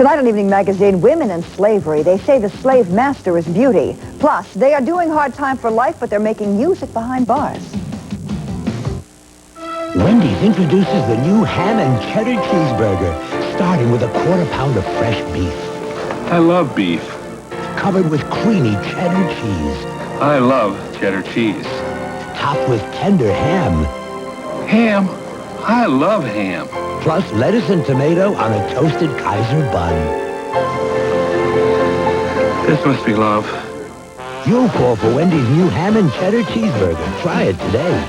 Tonight on Evening Magazine, women in slavery. They say the slave master is beauty. Plus, they are doing hard time for life, but they're making music behind bars. Wendy's introduces the new ham and cheddar cheeseburger, starting with a quarter-pound of fresh beef. I love beef. Covered with creamy cheddar cheese. I love cheddar cheese. Topped with tender ham. Ham? I love ham. Plus lettuce and tomato on a toasted Kaiser bun. This must be love. You'll call for Wendy's new ham and cheddar cheeseburger. Try it today.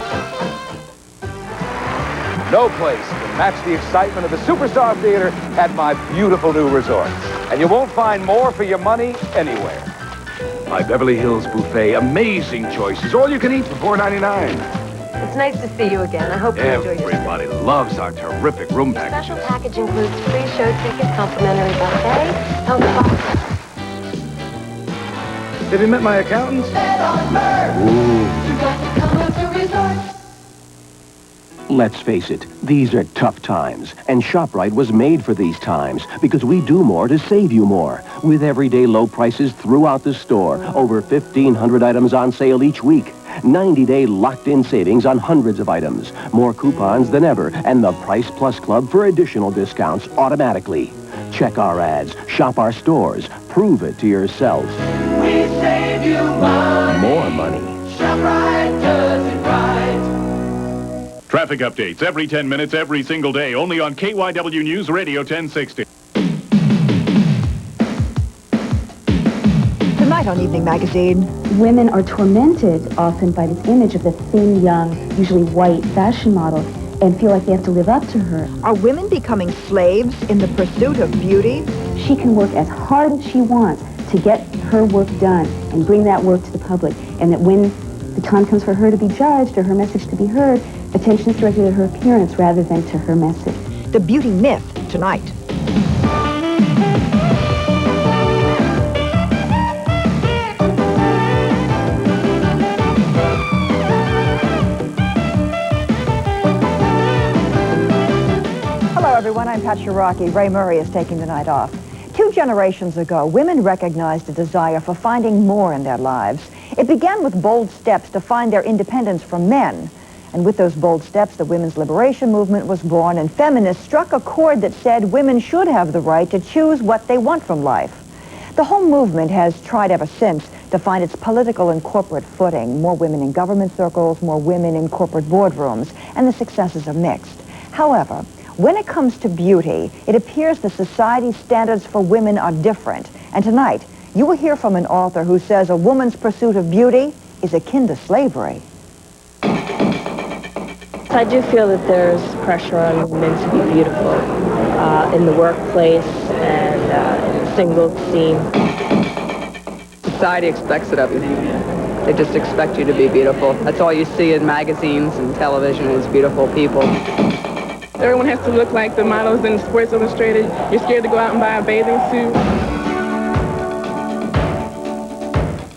No place can match the excitement of the Superstar Theater at my beautiful new resort. And you won't find more for your money anywhere. My Beverly Hills buffet, amazing choices. All you can eat for $4.99. It's nice to see you again. I hope you enjoy your stay. Everybody loves our terrific room packages. Special package includes free show tickets, complimentary buffet, health box. Have you met my accountants? Let's face it, these are tough times, and ShopRite was made for these times because we do more to save you more. With everyday low prices throughout the store, over 1,500 items on sale each week. 90-day locked-in savings on hundreds of items, more coupons than ever, and the Price Plus Club for additional discounts automatically. Check our ads, shop our stores, prove it to yourself. We save you money. More money. ShopRite does it right. Traffic updates every 10 minutes, every single day, only on KYW News Radio 1060. Tonight on Evening Magazine. Women are tormented often by this image of the thin, young, usually white fashion model and feel like they have to live up to her. Are women becoming slaves in the pursuit of beauty? She can work as hard as she wants to get her work done and bring that work to the public, and that when the time comes for her to be judged or her message to be heard, attention is directed at her appearance rather than to her message. The beauty myth tonight. Hello everyone, I'm Pat Shiraki. Ray Murray is taking the night off. 2 generations ago, women recognized a desire for finding more in their lives. It began with bold steps to find their independence from men. And with those bold steps, the women's liberation movement was born, and feminists struck a chord that said women should have the right to choose what they want from life. The whole movement has tried ever since to find its political and corporate footing. More women in government circles, more women in corporate boardrooms, and the successes are mixed. However, when it comes to beauty, it appears the society's standards for women are different. And tonight, you will hear from an author who says a woman's pursuit of beauty is akin to slavery. I do feel that there's pressure on women to be beautiful in the workplace and in the single scene. Society expects it of you. They just expect you to be beautiful. That's all you see in magazines and television is beautiful people. Everyone has to look like the models in Sports Illustrated. You're scared to go out and buy a bathing suit.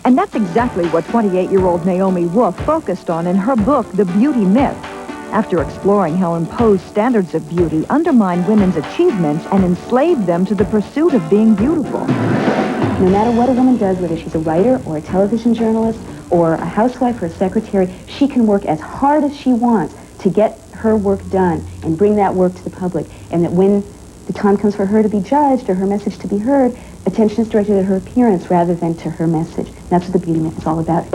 And that's exactly what 28-year-old Naomi Wolf focused on in her book, The Beauty Myth, after exploring how imposed standards of beauty undermine women's achievements and enslave them to the pursuit of being beautiful. No matter what a woman does, whether she's a writer or a television journalist or a housewife or a secretary, she can work as hard as she wants to get her work done and bring that work to the public, and that when the time comes for her to be judged or her message to be heard, attention is directed at her appearance rather than to her message. That's what the beauty myth is all about.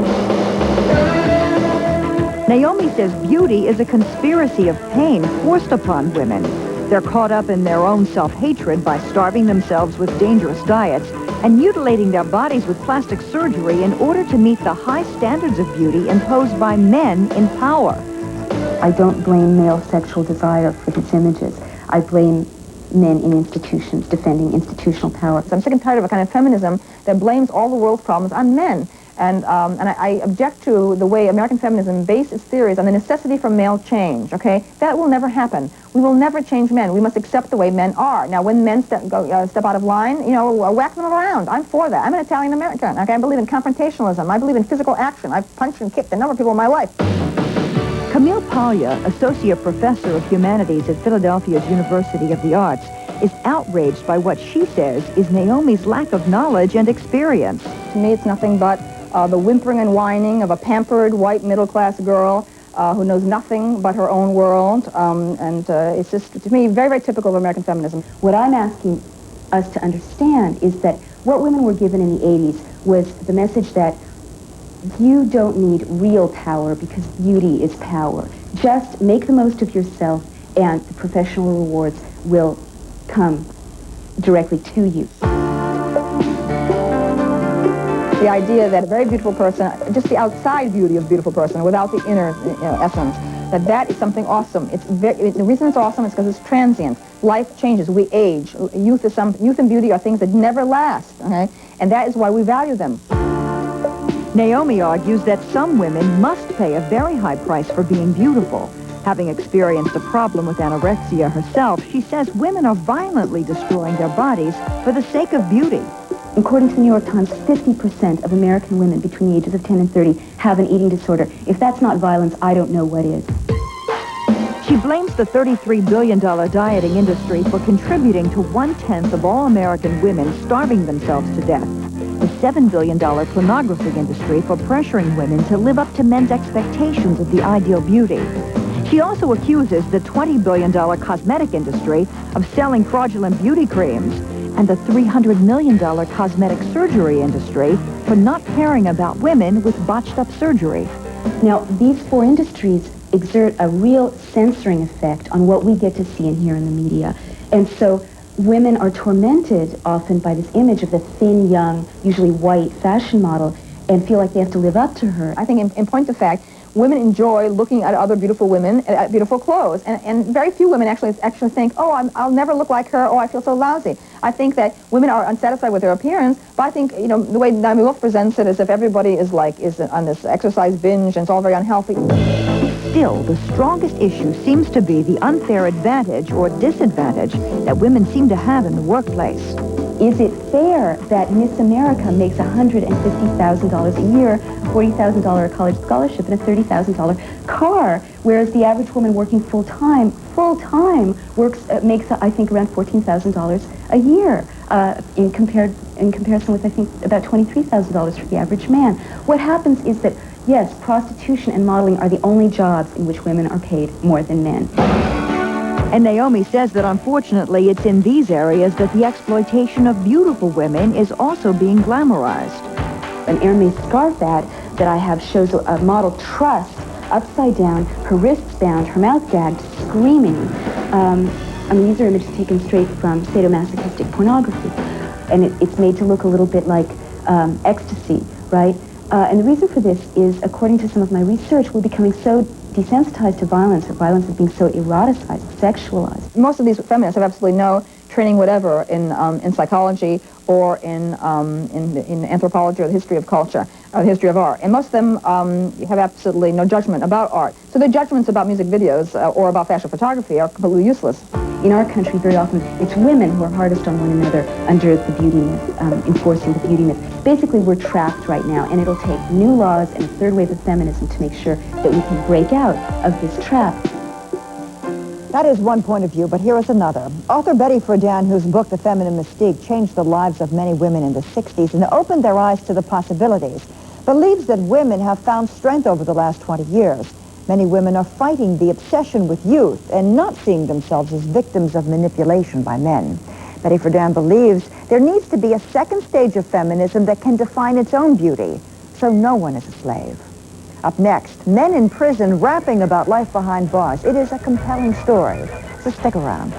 Naomi says beauty is a conspiracy of pain forced upon women. They're caught up in their own self-hatred by starving themselves with dangerous diets and mutilating their bodies with plastic surgery in order to meet the high standards of beauty imposed by men in power. I don't blame male sexual desire for these images. I blame men in institutions defending institutional power. I'm sick and tired of a kind of feminism that blames all the world's problems on men. And I object to the way American feminism based its theories on the necessity for male change, okay? That will never happen. We will never change men. We must accept the way men are. Now, when men step out of line, you know, whack them around. I'm for that. I'm an Italian American, okay? I believe in confrontationalism. I believe in physical action. I've punched and kicked a number of people in my life. Camille Paglia, Associate Professor of Humanities at Philadelphia's University of the Arts, is outraged by what she says is Naomi's lack of knowledge and experience. To me, it's nothing but the whimpering and whining of a pampered white middle-class girl who knows nothing but her own world. It's just, to me, very, very typical of American feminism. What I'm asking us to understand is that what women were given in the 80s was the message that you don't need real power because beauty is power. Just make the most of yourself and the professional rewards will come directly to you. The idea that a very beautiful person, just the outside beauty of a beautiful person without the inner essence, that is something awesome. The reason it's awesome is because it's transient. Life changes. We age. Youth and beauty are things that never last, okay? And that is why we value them. Naomi argues that some women must pay a very high price for being beautiful. Having experienced a problem with anorexia herself, she says women are violently destroying their bodies for the sake of beauty. According to the New York Times, 50% of American women between the ages of 10 and 30 have an eating disorder. If that's not violence, I don't know what is. She blames the $33 billion dieting industry for contributing to 1/10 of all American women starving themselves to death. The $7 billion pornography industry for pressuring women to live up to men's expectations of the ideal beauty. She also accuses the $20 billion cosmetic industry of selling fraudulent beauty creams and the $300 million cosmetic surgery industry for not caring about women with botched-up surgery. Now, these four industries exert a real censoring effect on what we get to see and hear in the media. And so women are tormented often by this image of the thin, young, usually white fashion model and feel like they have to live up to her. I think in point of fact, women enjoy looking at other beautiful women, at beautiful clothes. And very few women actually think, oh, I'll never look like her, oh, I feel so lousy. I think that women are unsatisfied with their appearance, but I think, the way Naomi Wolf presents it is if everybody is on this exercise binge and it's all very unhealthy. Still, the strongest issue seems to be the unfair advantage or disadvantage that women seem to have in the workplace. Is it fair that Miss America makes $150,000 a year, $40,000 college scholarship, and a $30,000 car, whereas the average woman working full-time makes, I think, around $14,000 a year, in comparison with, I think, about $23,000 for the average man? What happens is that, yes, prostitution and modeling are the only jobs in which women are paid more than men. And Naomi says that unfortunately it's in these areas that the exploitation of beautiful women is also being glamorized. An Hermes scarf ad that I have shows a model trussed upside down, her wrists bound, her mouth gagged, screaming. These are images taken straight from sadomasochistic pornography. And it's made to look a little bit like ecstasy, right? And the reason for this is, according to some of my research, we're becoming so desensitized to violence, or violence is being so eroticized, sexualized. Most of these feminists have absolutely no training whatever in psychology or in anthropology or the history of culture, or the history of art. And most of them have absolutely no judgment about art. So their judgments about music videos or about fashion photography are completely useless. In our country, very often, it's women who are hardest on one another under the beauty myth, enforcing the beauty myth. Basically, we're trapped right now, and it'll take new laws and a third wave of feminism to make sure that we can break out of this trap. That is one point of view, but here is another. Author Betty Friedan, whose book, The Feminine Mystique, changed the lives of many women in the 60s and opened their eyes to the possibilities, believes that women have found strength over the last 20 years. Many women are fighting the obsession with youth and not seeing themselves as victims of manipulation by men. Betty Friedan believes there needs to be a second stage of feminism that can define its own beauty, so no one is a slave. Up next, men in prison rapping about life behind bars. It is a compelling story, so stick around.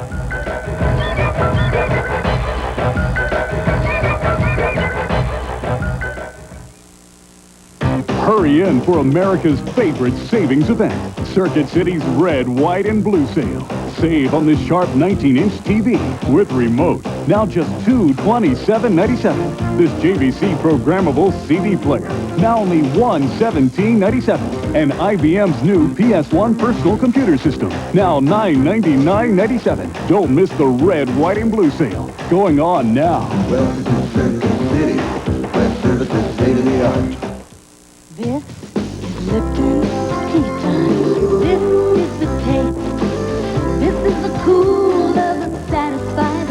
Hurry in for America's favorite savings event, Circuit City's Red, White, and Blue Sale. Save on this sharp 19-inch TV with remote. Now just $227.97. This JVC programmable CD player. Now only $117.97. And IBM's new PS1 personal computer system. Now $999.97. Don't miss the Red, White, and Blue Sale. Going on now. Welcome to Circuit City, where service is state-of-the-art. This is Lipton's tea time. This is the taste. This is the cool of a satisfied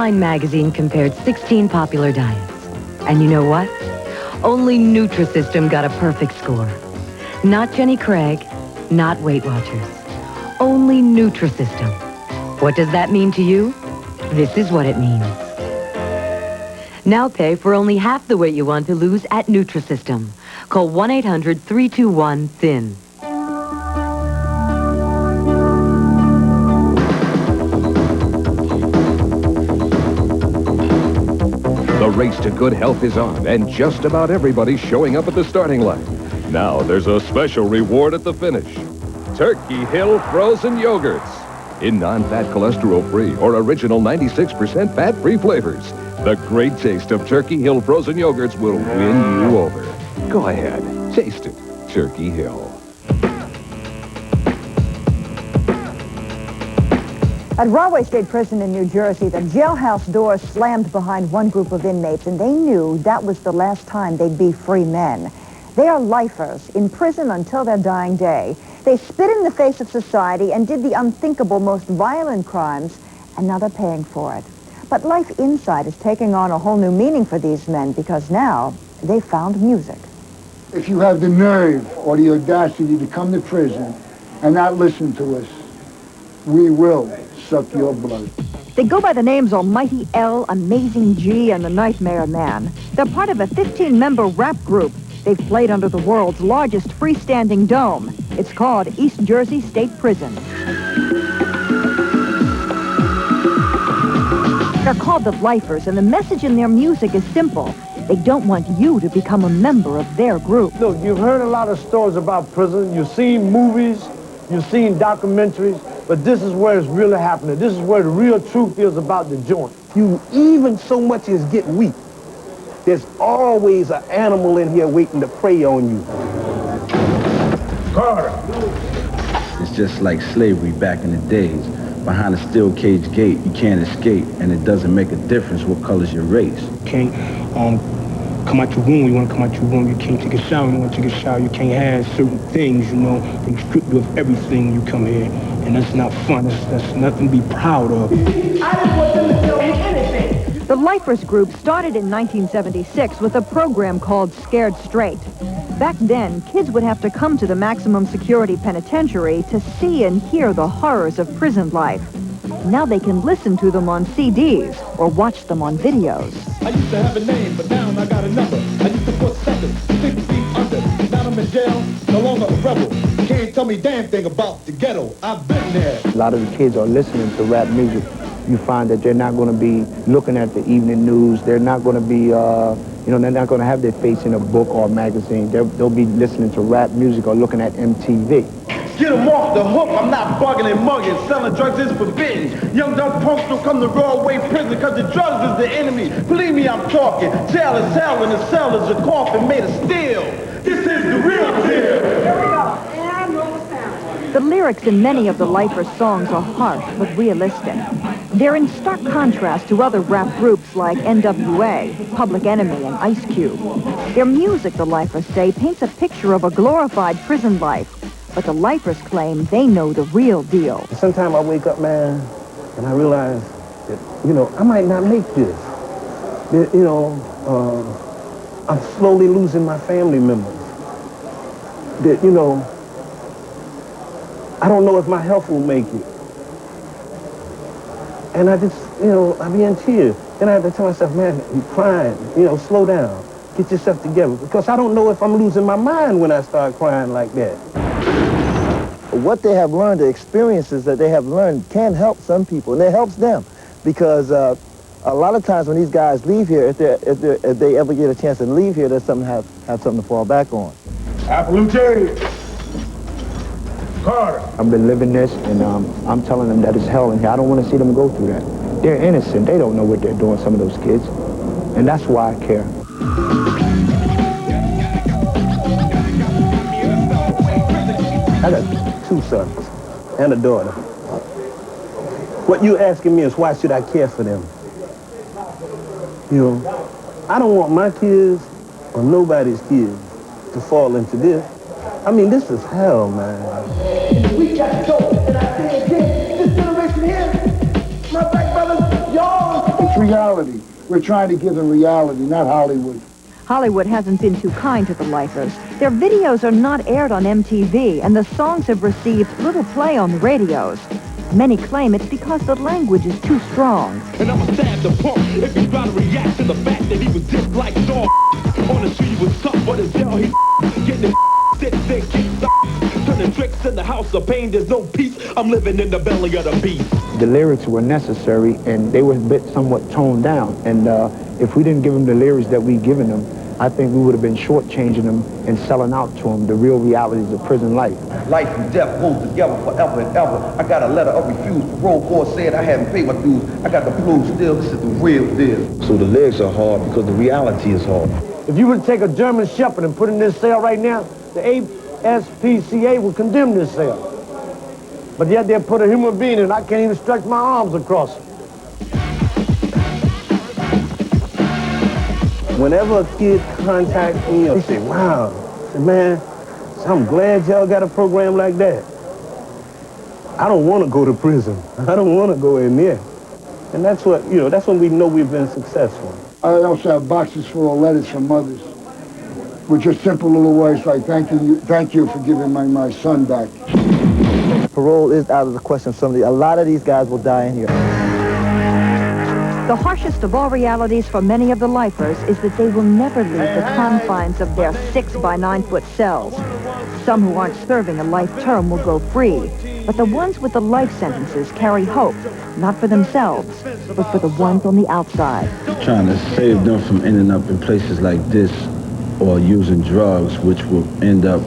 Newsline magazine compared 16 popular diets. And you know what? Only Nutrisystem got a perfect score. Not Jenny Craig, not Weight Watchers. Only Nutrisystem. What does that mean to you? This is what it means. Now pay for only half the weight you want to lose at Nutrisystem. Call 1-800-321-THIN. The race to good health is on, and just about everybody's showing up at the starting line. Now there's a special reward at the finish. Turkey Hill frozen yogurts. In non-fat, cholesterol-free, or original 96% fat-free flavors. The great taste of Turkey Hill frozen yogurts will win you over. Go ahead, taste it. Turkey Hill. At Rahway State Prison in New Jersey, the jailhouse doors slammed behind one group of inmates, and they knew that was the last time they'd be free men. They are lifers, in prison until their dying day. They spit in the face of society and did the unthinkable, most violent crimes, and now they're paying for it. But life inside is taking on a whole new meaning for these men, because now they've found music. If you have the nerve or the audacity to come to prison and not listen to us, we will suck your blood. They go by the names Almighty L, Amazing G, and the Nightmare Man. They're part of a 15-member rap group. They've played under the world's largest freestanding dome. It's called East Jersey State Prison. They're called the Lifers, and the message in their music is simple. They don't want you to become a member of their group. Look, you've heard a lot of stories about prison. You've seen movies, you've seen documentaries, but this is where it's really happening. This is where the real truth is about the joint. You even so much as get weak, there's always an animal in here waiting to prey on you. Carter. It's just like slavery back in the days. Behind a steel cage gate, you can't escape, and it doesn't make a difference what color's your race. Can't come out your room. You want to come out your room, you can't take a shower. You want to take a shower, you can't have certain things, you know. They strip you of everything you come here, and that's not fun. That's nothing to be proud of. I just want them to tell me anything. The Lifers group started in 1976 with a program called Scared Straight. Back then, kids would have to come to the maximum security penitentiary to see and hear the horrors of prison life. Now they can listen to them on CDs or watch them on videos. I used to have a name, but now I got a number. I used to put 7, 6 feet under. Now I'm in jail, no longer a rebel. Can't tell me damn thing about the ghetto. I've been there. A lot of the kids are listening to rap music. You find that they're not going to be looking at the evening news. They're not going to be, they're not going to have their face in a book or a magazine. They'll be listening to rap music or looking at MTV. Get them off the hook, I'm not bugging and mugging. Selling drugs is forbidden. Young dumb punks don't come to Broadway prison because the drugs is the enemy. Believe me, I'm talking. Jail is hell and the cell is a coffin made of steel. This is the real deal. Here we go. And roll sound. The lyrics in many of the Lifers songs are harsh but realistic. They're in stark contrast to other rap groups like NWA, Public Enemy, and Ice Cube. Their music, the Lifers say, paints a picture of a glorified prison life. But the Lifers claim they know the real deal. Sometimes I wake up, man, and I realize that, I might not make this. That, I'm slowly losing my family members. That, I don't know if my health will make it. And I just, I be in tears. Then I have to tell myself, man, you're crying, slow down. Get yourself together. Because I don't know if I'm losing my mind when I start crying like that. What they have learned, the experiences that they have learned can help some people, and it helps them. Because a lot of times when these guys leave here, if they ever get a chance to leave here, there's something have something to fall back on. Appaloote! Carter! I've been living this, and I'm telling them that it's hell in here. I don't want to see them go through that. They're innocent. They don't know what they're doing, some of those kids. And that's why I care. I got 2 sons and a daughter. What you asking me is why should I care for them? I don't want my kids or nobody's kids to fall into this. I mean, this is hell, man. We got to go, and I say again, this generation here, my black brothers, y'all. reality. We're trying to give them reality, not Hollywood. Hollywood hasn't been too kind to the lifers. Their videos are not aired on MTV, and the songs have received little play on the radios. Many claim it's because the language is too strong. And I'ma stab the punk if you try to react to the fact that he was just like dog. On the street he was tough, but his hell he getting his sick, kicks up. Turning tricks in the house of pain, there's no peace. I'm living in the belly of the beast. The lyrics were necessary, and they were a bit somewhat toned down. And if we didn't give them the lyrics that we've given them, I think we would have been shortchanging them and selling out to them the real realities of prison life. Life and death go together forever and ever. I got a letter of refusal. Parole board said I hadn't paid my dues. I got the blues still. This is the real deal. So the lyrics are hard because the reality is hard. If you were to take a German Shepherd and put it in this cell right now, the ASPCA would condemn this cell. But yet they put a human being in, I can't even stretch my arms across it. Whenever a kid contacts me, they say, wow, I say, man, I'm glad y'all got a program like that. I don't want to go to prison. I don't want to go in there. And that's what, that's when we know we've been successful. I also have boxes full of letters from mothers, with just simple little words like, thank you for giving my son back. Parole is out of the question. A lot of these guys will die in here. The harshest of all realities for many of the lifers is that they will never leave the confines of their 6 by 9 foot cells. Some who aren't serving a life term will go free, but the ones with the life sentences carry hope, not for themselves, but for the ones on the outside. Trying to save them from ending up in places like this or using drugs, which will end up,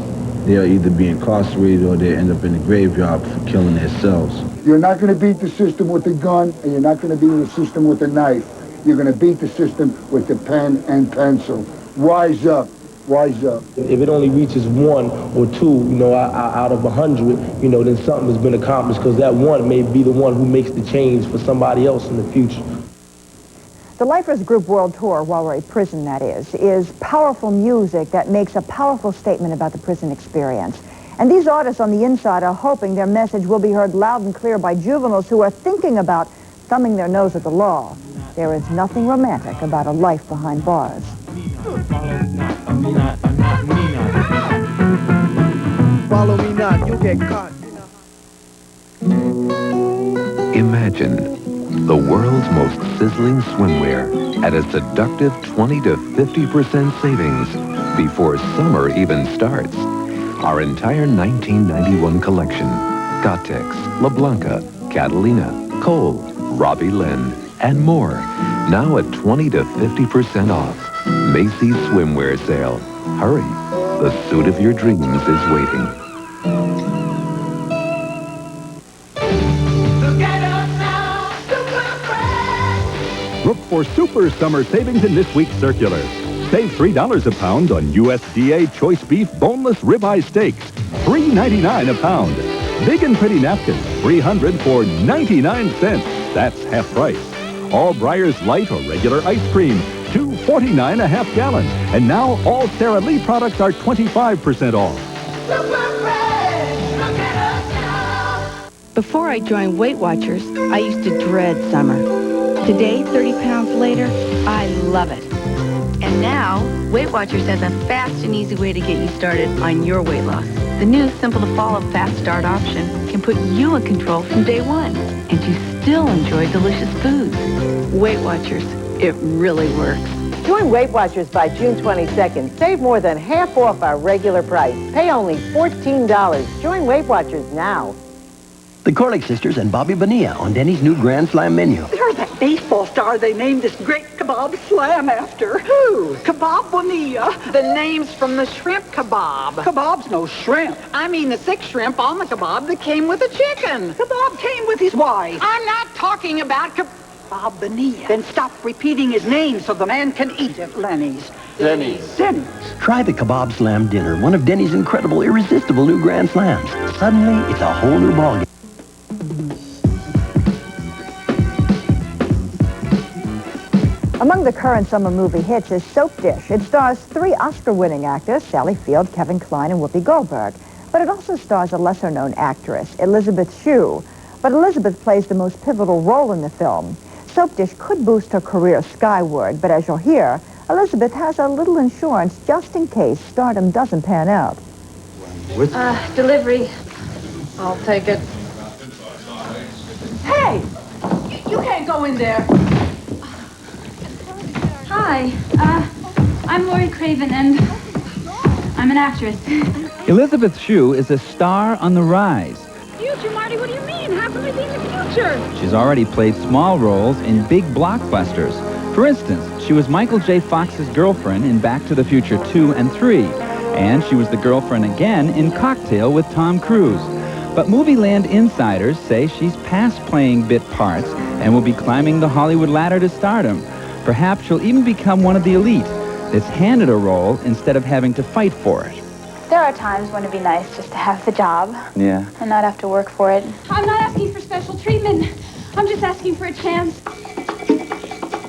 they'll either be incarcerated or they'll end up in the graveyard for killing themselves. You're not going to beat the system with the gun, and you're not going to beat the system with the knife. You're going to beat the system with the pen and pencil. Wise up. Wise up. If it only reaches 1 or 2, out of 100, then something has been accomplished, because that one may be the one who makes the change for somebody else in the future. The Lifers Group World Tour, while we're in prison, that is powerful music that makes a powerful statement about the prison experience. And these artists on the inside are hoping their message will be heard loud and clear by juveniles who are thinking about thumbing their nose at the law. There is nothing romantic about a life behind bars. Follow me not, you'll get caught. Imagine the world's most sizzling swimwear at a seductive 20 to 50% savings before summer even starts. Our entire 1991 collection, Gotex, La Blanca, Catalina, Cole, Robbie Lynn, and more, now at 20 to 50% off. Macy's swimwear sale. Hurry, the suit of your dreams is waiting. Look for super summer savings in this week's circular. Save $3 a pound on USDA choice beef boneless ribeye steaks, $3.99 a pound. Big and pretty napkins, 300 for 99 cents. That's half price. All Breyer's light or regular ice cream, $2.49 a half gallon. And now all Sara Lee products are 25% off. Before I joined Weight Watchers, I used to dread summer. Today, 30 pounds later, I love it. And now, Weight Watchers has a fast and easy way to get you started on your weight loss. The new simple-to-follow fast start option can put you in control from day one, and you still enjoy delicious foods. Weight Watchers, it really works. Join Weight Watchers by June 22nd. Save more than half off our regular price. Pay only $14. Join Weight Watchers now. The Corlick sisters and Bobby Bonilla on Denny's new Grand Slam menu. They're that baseball star they named this great kebab slam after. Who? Kebab Bonilla. The name's from the shrimp kebab. Kebab's no shrimp. I mean the 6 shrimp on the kebab that came with the chicken. Kebab came with his wife. I'm not talking about Kebab Bonilla. Then stop repeating his name so the man can eat at Lenny's. Denny's. Try the Kebab Slam dinner, one of Denny's incredible, irresistible new Grand Slams. Suddenly, it's a whole new ballgame. Among the current summer movie hits is Soap Dish. It stars 3 Oscar-winning actors, Sally Field, Kevin Kline, and Whoopi Goldberg. But it also stars a lesser-known actress, Elizabeth Shue. But Elizabeth plays the most pivotal role in the film. Soap Dish could boost her career skyward, but as you'll hear, Elizabeth has a little insurance just in case stardom doesn't pan out. Delivery. I'll take it. Hey! You can't go in there. Hi, I'm Lori Craven, and I'm an actress. Elizabeth Shue is a star on the rise. Future, Marty, what do you mean? How can we be in the future? She's already played small roles in big blockbusters. For instance, she was Michael J. Fox's girlfriend in Back to the Future 2 and 3. And she was the girlfriend again in Cocktail with Tom Cruise. But Movieland insiders say she's past playing bit parts and will be climbing the Hollywood ladder to stardom. Perhaps she'll even become one of the elite that's handed a role instead of having to fight for it. There are times when it'd be nice just to have the job Yeah. and not have to work for it. I'm not asking for special treatment. I'm just asking for a chance.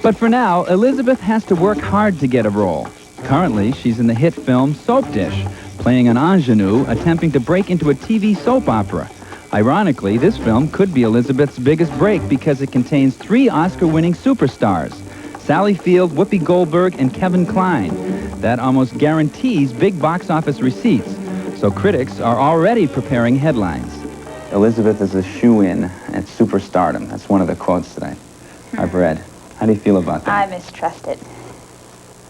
But for now, Elizabeth has to work hard to get a role. Currently, she's in the hit film Soap Dish, playing an ingenue attempting to break into a TV soap opera. Ironically, this film could be Elizabeth's biggest break because it contains 3 Oscar-winning superstars: Sally Field, Whoopi Goldberg, and Kevin Kline. That almost guarantees big box office receipts, so critics are already preparing headlines. Elizabeth is a shoo-in at superstardom. That's one of the quotes that I've read. How do you feel about that? I mistrust it.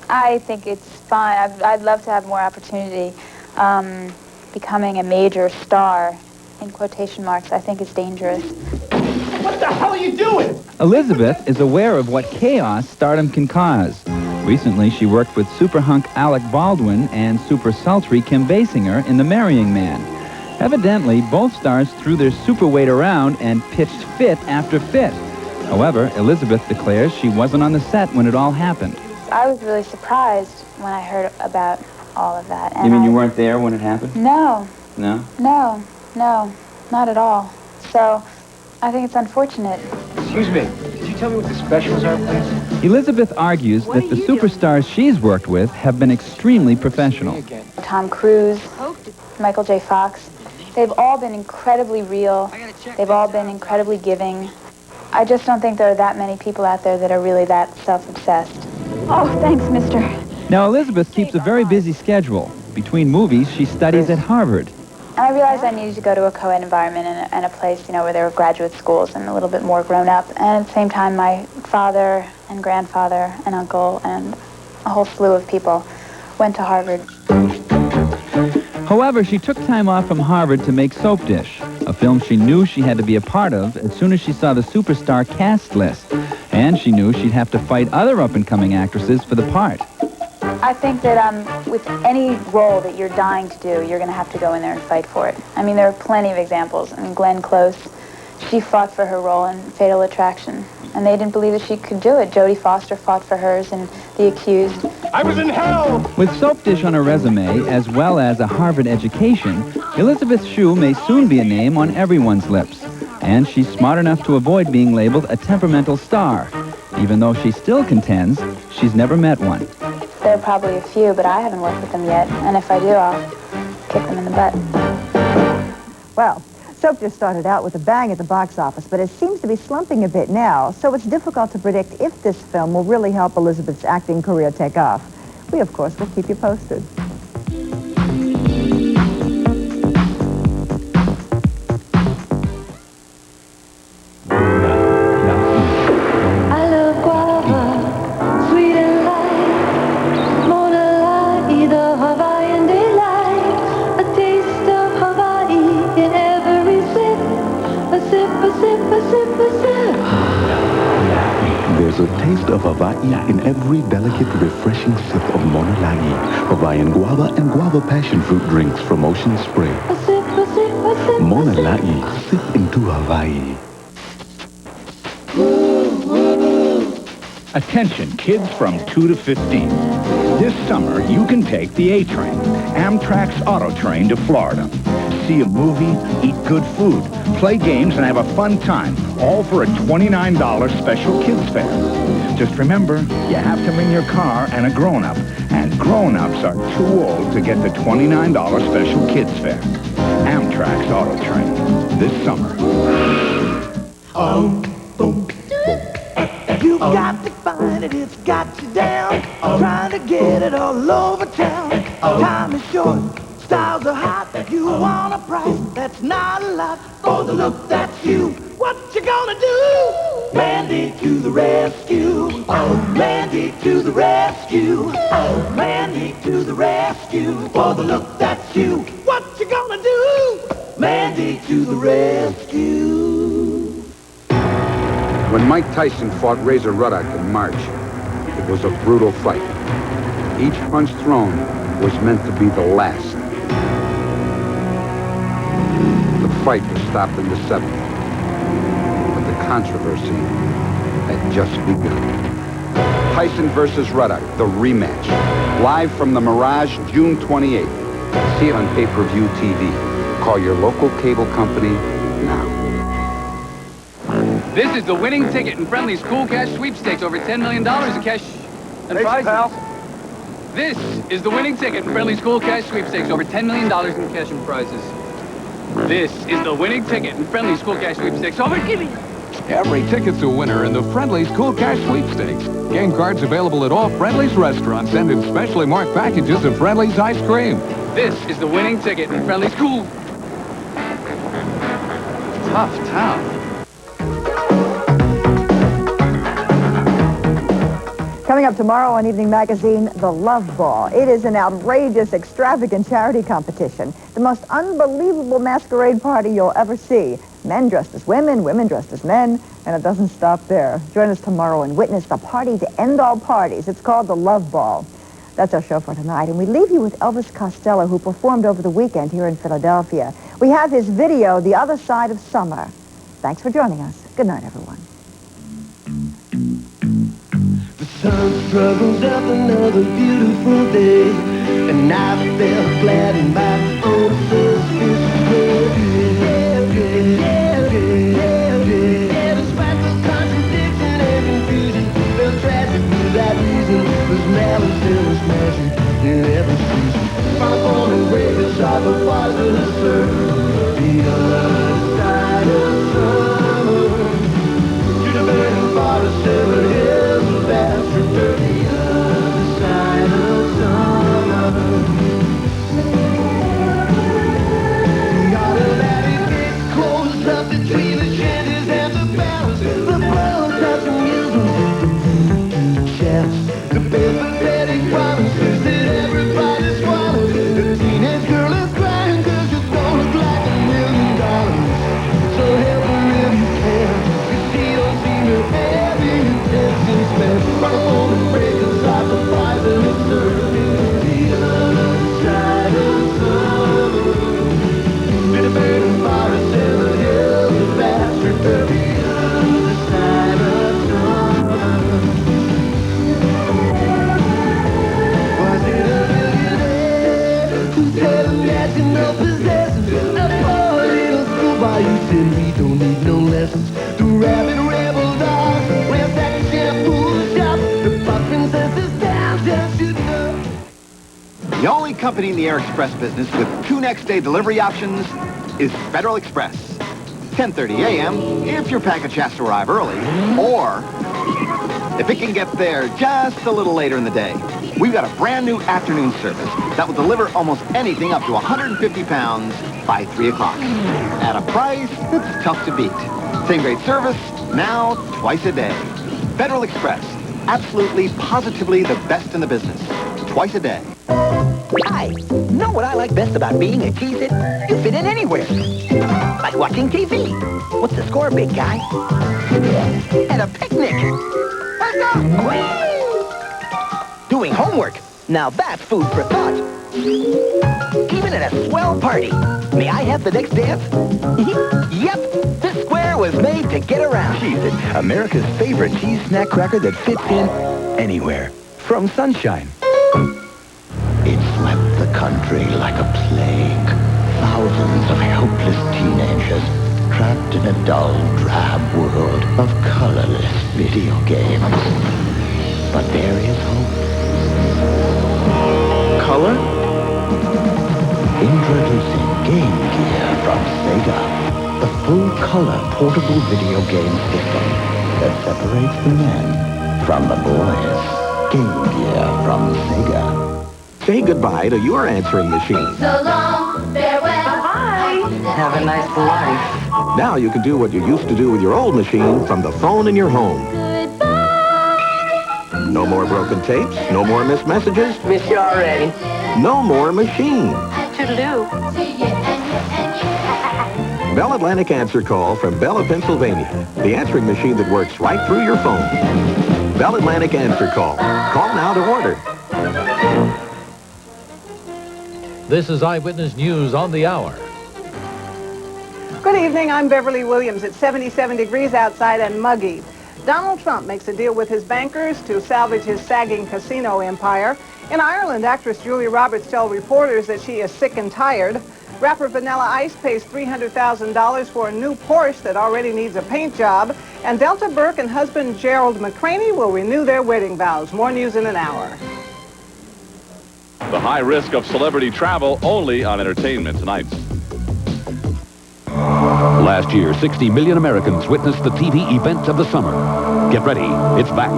I think it's fine. I'd love to have more opportunity. Becoming a major star, in quotation marks, I think is dangerous. What the hell are you doing? Elizabeth is aware of what chaos stardom can cause. Recently, she worked with super hunk Alec Baldwin and super sultry Kim Basinger in The Marrying Man. Evidently, both stars threw their super weight around and pitched fit after fit. However, Elizabeth declares she wasn't on the set when it all happened. I was really surprised when I heard about all of that. You mean you weren't there when it happened? No, No? no, not at all. So, I think it's unfortunate. Excuse me, could you tell me what the specials are, please? Elizabeth argues that the superstars she's worked with have been extremely professional. Tom Cruise, Michael J. Fox, they've all been incredibly real. They've all been incredibly giving. I just don't think there are that many people out there that are really that self-obsessed. Oh, thanks, mister. Now, Elizabeth keeps a very busy schedule. Between movies, she studies at Harvard. And I realized I needed to go to a co-ed environment and a place, where there were graduate schools and a little bit more grown up. And at the same time, my father and grandfather and uncle and a whole slew of people went to Harvard. However, she took time off from Harvard to make Soap Dish, a film she knew she had to be a part of as soon as she saw the superstar cast list. And she knew she'd have to fight other up-and-coming actresses for the part. I think that with any role that you're dying to do, you're going to have to go in there and fight for it. I mean, there are plenty of examples. I mean, Glenn Close, she fought for her role in Fatal Attraction, and they didn't believe that she could do it. Jodie Foster fought for hers in The Accused. I was in hell! With Soap Dish on her resume, as well as a Harvard education, Elizabeth Shue may soon be a name on everyone's lips. And she's smart enough to avoid being labeled a temperamental star, even though she still contends she's never met one. There are probably a few, but I haven't worked with them yet. And if I do, I'll kick them in the butt. Well, Soap Dish started out with a bang at the box office, but it seems to be slumping a bit now, so it's difficult to predict if this film will really help Elizabeth's acting career take off. We, of course, will keep you posted. There's a taste of Hawaii in every delicate, refreshing sip of Mona Lai, Hawaiian guava and guava passion fruit drinks from Ocean Spray. Mona Lai, sip into Hawaii. Attention, kids from 2 to 15. This summer, you can take the A Train, Amtrak's auto train to Florida. See a movie, eat good food, play games, and have a fun time, all for a $29 special kids fare. Just remember, you have to bring your car and a grown-up, and grown-ups are too old to get the $29 special kids fare. Amtrak's auto train, this summer. Boom, boom. You got to find it, it's got you down. Trying to get it all over town. Time is short, styles are hot. You want a price that's not a lot. For the look that's you, what you gonna do? Mandy to the rescue. Oh, Mandy to the rescue. Oh, Mandy to the rescue. For the look that's you, what you gonna do? Mandy to the rescue. When Mike Tyson fought Razor Ruddock in March, it was a brutal fight. Each punch thrown was meant to be the last. The fight was stopped in the 7th, but the controversy had just begun. Tyson versus Ruddock, the rematch. Live from the Mirage, June 28th. See it on pay-per-view TV. Call your local cable company now. This is the winning ticket in Friendly's Cool Cash Sweepstakes. Over $10 million in cash and prizes. Pal. This is the winning ticket in Friendly's Cool Cash Sweepstakes. Over $10 million in cash and prizes. This is the winning ticket in Friendly's Cool Cash Sweepstakes. Over, give me. Every ticket's a winner in the Friendly's Cool Cash Sweepstakes. Game cards available at all Friendly's restaurants and in specially marked packages of Friendly's ice cream. This is the winning ticket in Friendly's Cool. Tough town. Coming up tomorrow on Evening Magazine, The Love Ball. It is an outrageous, extravagant charity competition. The most unbelievable masquerade party you'll ever see. Men dressed as women, women dressed as men, and it doesn't stop there. Join us tomorrow and witness the party to end all parties. It's called The Love Ball. That's our show for tonight. And we leave you with Elvis Costello, who performed over the weekend here in Philadelphia. We have his video, The Other Side of Summer. Thanks for joining us. Good night, everyone. Sun struggles up another beautiful day, and I felt glad in my own suspicious way. Despite the contradiction and confusion, felt tragic without reason. There's malice and there's magic in every season. My born and raised is sharp and poisonous, sir. The other side of summer, to the burning forest, 7 hills of vast. The other side of summer. The automatic gate closed up between the shanties and the barrels. The flower touching isms, the shafts, the pathetic promises that everybody swallows. The teenage girl is crying 'cause you don't look like $1 million. So help her if you can, 'cause she don't seem to have any intentions, man. Microphone and break inside the poison and serving. The other side of summer, to the burning forest and the hills of bastard. The other side of summer. Was it a millionaire who said imagine no possessions? A poor little schoolboy who said we don't need no lessons. The rabbit rebel dog ransacked the shampoo shop. The pop princesses down just you know. The only company in the air express business with 2 next-day delivery options is Federal Express. 10:30 a.m. if your package has to arrive early, or if it can get there just a little later in the day. We've got a brand new afternoon service that will deliver almost anything up to 150 pounds by 3 o'clock. At a price that's tough to beat. Same great service, now twice a day. Federal Express, absolutely, positively the best in the business. Twice a day. Hi, know what I like best about being a T-Fit? You fit in anywhere. Like watching TV. What's the score, big guy? At a picnic. Let's go! Whee! Doing homework. Now that's food for thought. Even at a swell party. May I have the next dance? Yep, this square was made to get around. Cheez-It, America's favorite cheese snack cracker that fits in anywhere. From Sunshine. It swept the country like a plague. Thousands of helpless teenagers trapped in a dull, drab world of colorless video games. But there is hope. Color? Introducing Game Gear from Sega. The full-color portable video game system. that separates the men from the boys. Game Gear from Sega. Say goodbye to your answering machine. So long, farewell. Bye-bye. Have a nice life. Now you can do what you used to do with your old machine from the phone in your home. No more broken tapes, no more missed messages. Miss you already. No more machine. Toodaloo. Bell Atlantic Answer Call from Bella, Pennsylvania. The answering machine that works right through your phone. Bell Atlantic Answer Call. Call now to order. This is Eyewitness News on the Hour. Good evening, I'm Beverly Williams. It's 77 degrees outside and muggy. Donald Trump makes a deal with his bankers to salvage his sagging casino empire. In Ireland, actress Julia Roberts tells reporters that she is sick and tired. Rapper Vanilla Ice pays $300,000 for a new Porsche that already needs a paint job. And Delta Burke and husband Gerald McCraney will renew their wedding vows. More news in an hour. The high risk of celebrity travel only on Entertainment Tonight. Last year, 60 million Americans witnessed the TV event of the summer. Get ready, it's back.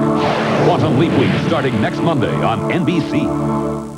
Quantum Leap Week starting next Monday on NBC.